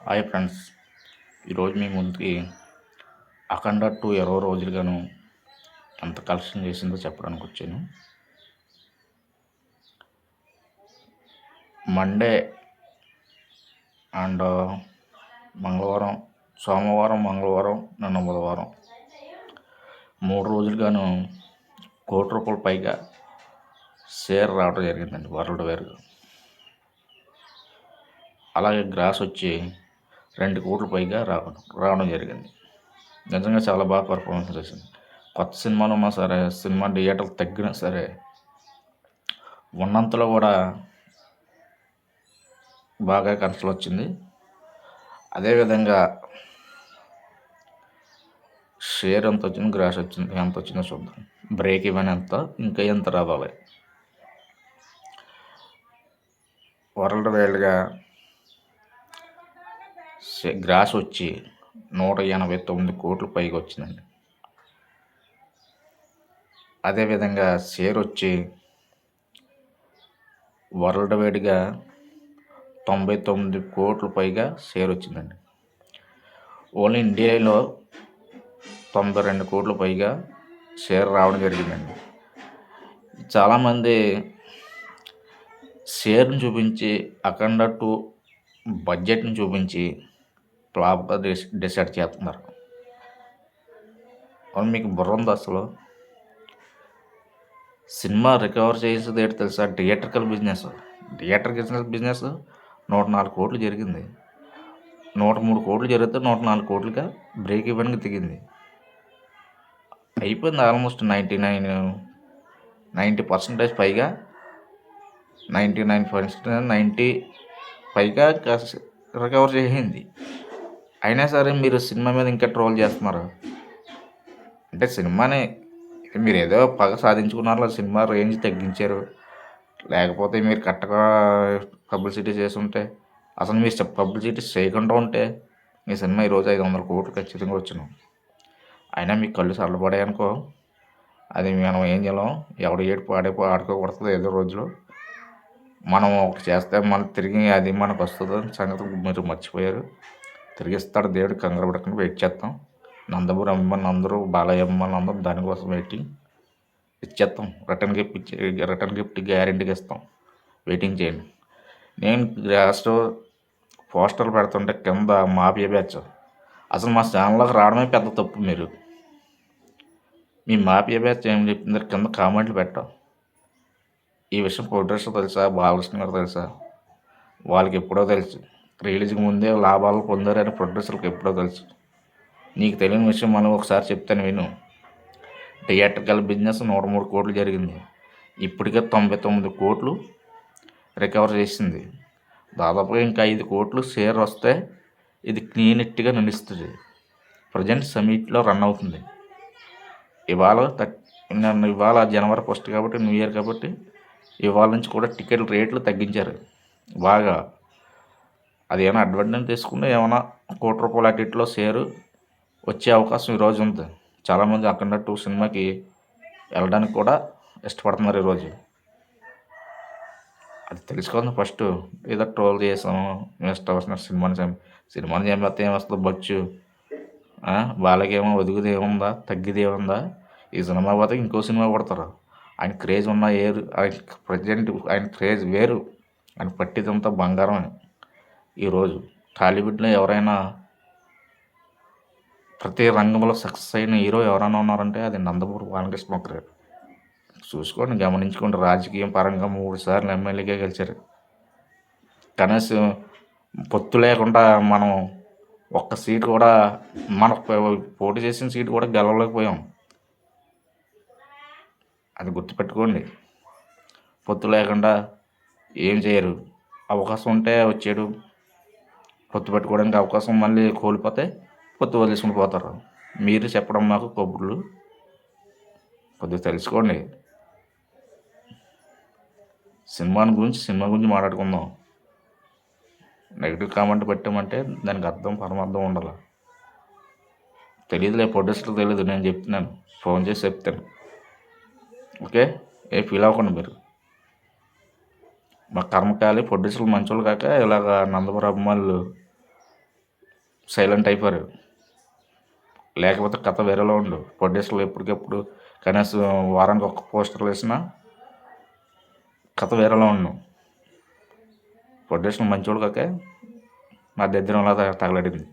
Hi friends, ఈరోజు మీ ముందుకి అఖండ 2 20 రోజులుగాను ఎంత కలెక్షన్ చేసిందో చెప్పడానికి వచ్చాను. మండే అండ్ మంగళవారం, సోమవారం, మంగళవారం, నిన్న బుధవారం 3 రోజులుగాను ₹1,00,00,000 పైగా షేర్ రావడం జరిగిందండి వరల్డ్ వైడ్గా. అలాగే గ్రాస్ వచ్చి 2 కోట్ల పైగా రావడం జరిగింది. నిజంగా చాలా బాగా పర్ఫార్మెన్స్ చేసింది. కొత్త సినిమాలు ఉన్నా సరే, సినిమా థియేటర్లు తగ్గినా సరే, ఉన్నంతలో కూడా బాగా కన్సల్ వచ్చింది. అదేవిధంగా షేర్ ఎంత వచ్చింది, గ్రాస్ వచ్చింది, ఎంత వచ్చిందో చూద్దాం. బ్రేక్ ఈవెన్ ఎంత, ఇంకా ఎంత రావాలి. వరల్డ్ వైడ్గా గ్రాస్ వచ్చి 189 కోట్ల పైగా వచ్చిందండి. అదేవిధంగా షేర్ వచ్చి వరల్డ్ వైడ్గా 99 కోట్ల పైగా షేర్ వచ్చిందండి. ఓన్లీ ఇండియాలో 92 కోట్ల పైగా షేర్ రావడం జరిగిందండి. చాలామంది షేర్ని చూపించి అఖండ 2 బడ్జెట్ని చూపించి ఫ్లాప్గా డిసైడ్ చేస్తున్నారు. అవును, మీకు బుర్ర ఉంది అసలు? సినిమా రికవర్ చేసేది ఏంటి తెలుసా? థియేటర్కల్ బిజినెస్ 104 కోట్లు జరిగింది. 103 కోట్లు జరిగితే 104 కోట్లుగా బ్రేక్ ఈవెన్కి దిగింది. అయిపోయింది. ఆల్మోస్ట్ 90% పైగా 99% 90 పైగా రికవర్ చేసింది. అయినా సరే మీరు సినిమా మీద ఇంకా ట్రోల్ చేస్తున్నారు. అంటే సినిమాని మీరు ఏదో పగ సాధించుకున్నారు, సినిమా రేంజ్ తగ్గించారు. లేకపోతే మీరు కరెక్ట్గా పబ్లిసిటీ చేసి ఉంటే, అసలు మీరు పబ్లిసిటీ చేయకుండా ఉంటే మీ సినిమా ఈరోజు 500 కోట్లు ఖచ్చితంగా వచ్చినాం. అయినా మీకు కళ్ళు చల్లబడాయి అనుకో, అది మనం ఏం చేయలేం. ఎవడు ఏడుపు ఆడుకోకూడదు. ఏదో రోజులో మనం ఒకటి చేస్తే మళ్ళీ తిరిగి అది మనకు వస్తుంది సంగతి మీరు మర్చిపోయారు. తిరిగిస్తాడు దేవుడు, కంగారు పడకుండా వెయిట్ చేస్తాం. నందమూరి అభిమానులు అందరూ, బాలయ్య అభిమానులు అందరూ దానికోసం వెయిటింగ్. ఇచ్చేస్తాం. రిటర్న్ గిఫ్ట్ గ్యారెంటీగా ఇస్తాం. వెయిటింగ్ చేయండి. నేను లాస్ట్ పోస్టర్లు పెడుతుంటే కింద మాఫియా బ్యాచ్ అసలు మా ఛానల్లోకి రావడమే పెద్ద తప్పు. మీరు మీ మాఫియా బ్యాచ్ ఏం చెప్తున్నారు కింద కామెంట్లు పెట్టాం. ఈ విషయం ప్రొడ్యూసర్ తెలుసా, బాలకృష్ణ గారు తెలుసా? వాళ్ళకి ఎప్పుడో తెలుసు. రిలీజ్కి ముందే లాభాలు పొందారని ప్రొడ్యూసర్కి ఎప్పుడో తెలుసు. నీకు తెలియని విషయం మనం ఒకసారి చెప్తాను విను. థియేటర్కల్ బిజినెస్ 103 కోట్లు జరిగింది. ఇప్పటికే 99 కోట్లు రికవర్ చేసింది. దాదాపుగా ఇంకా 5 కోట్లు షేర్ వస్తే ఇది క్లీనిట్గా నడుస్తుంది. ప్రజెంట్ సమిట్లో రన్ అవుతుంది. ఇవాళ జనవరి 1 కాబట్టి, న్యూ ఇయర్ కాబట్టి ఇవాళ నుంచి కూడా టికెట్ రేట్లు తగ్గించారు బాగా. అది ఏమైనా అడ్వాంటేజ్ తీసుకుంటే ఏమైనా ₹1,00,00,000 అటు ఇట్లో షేరు వచ్చే అవకాశం ఈరోజు ఉంది. చాలామంది అఖండ 2 సినిమాకి వెళ్ళడానికి కూడా ఇష్టపడుతున్నారు ఈరోజు. అది తెలుసుకోండి ఫస్ట్. ఏదో ట్రోల్ చేసాము, ఇష్టం వచ్చిన సినిమాని చంపేస్తే ఏమొస్తుంది బొచ్చు. వాళ్ళకేమో ఒదిగుది ఏముందా, తగ్గిది ఏముందా? ఈ సినిమా పోతే ఇంకో సినిమా కొడతారు. ఆయన క్రేజ్ ఉన్న ఆయన ప్రజెంట్ ఆయన క్రేజ్ వేరు. ఆయన పట్టిదంతా బంగారం. ఈరోజు టాలీవుడ్లో ఎవరైనా ప్రతి రంగంలో సక్సెస్ అయిన హీరో ఎవరైనా ఉన్నారంటే అది నందమూరి బాలకృష్ణ గారు. చూసుకోండి, గమనించుకోండి. రాజకీయం పరంగా 3 సార్లు ఎమ్మెల్యేగా గెలిచారు. కనీసం పొత్తు లేకుండా మనం ఒక్క సీటు కూడా, మన పోటీ చేసిన సీటు కూడా గెలవలేకపోయాం. అది గుర్తుపెట్టుకోండి. పొత్తు లేకుండా ఏం చేయరు. అవకాశం ఉంటే వచ్చాడు, పొత్తు పెట్టుకోవడానికి అవకాశం మళ్ళీ కోల్పోతే పొత్తు వదిలేసుకుని పోతారు. మీరు చెప్పడం మాకు కబుర్లు కొద్దిగా తెలుసుకోండి. సినిమా గురించి మాట్లాడుకుందాం. నెగిటివ్ కామెంట్ పెట్టామంటే దానికి అర్థం పరమార్థం ఉండాలి. తెలియదులే, ప్రొడ్యూసర్కి తెలియదు, నేను చెప్తున్నాను. ఫోన్ చేసి చెప్తాను. ఓకే, ఏ ఫీల్ అవ్వకండి మీరు. మా కర్మకాలి ప్రొడ్యూసర్లు మంచోళ్ళు కాక ఇలాగ నందమూరి అభిమానులు సైలెంట్ అయిపోయారు. లేకపోతే కథ వేరేలో ఉండు. ప్రొడ్యూసర్లు ఎప్పటికప్పుడు కనీసం వారానికి ఒక పోస్టర్లు వేసినా కథ వేరేలో ఉండు. ప్రొడ్యూసర్లు మంచోడు కాకే నా దరిద్రంలా తగలడింది.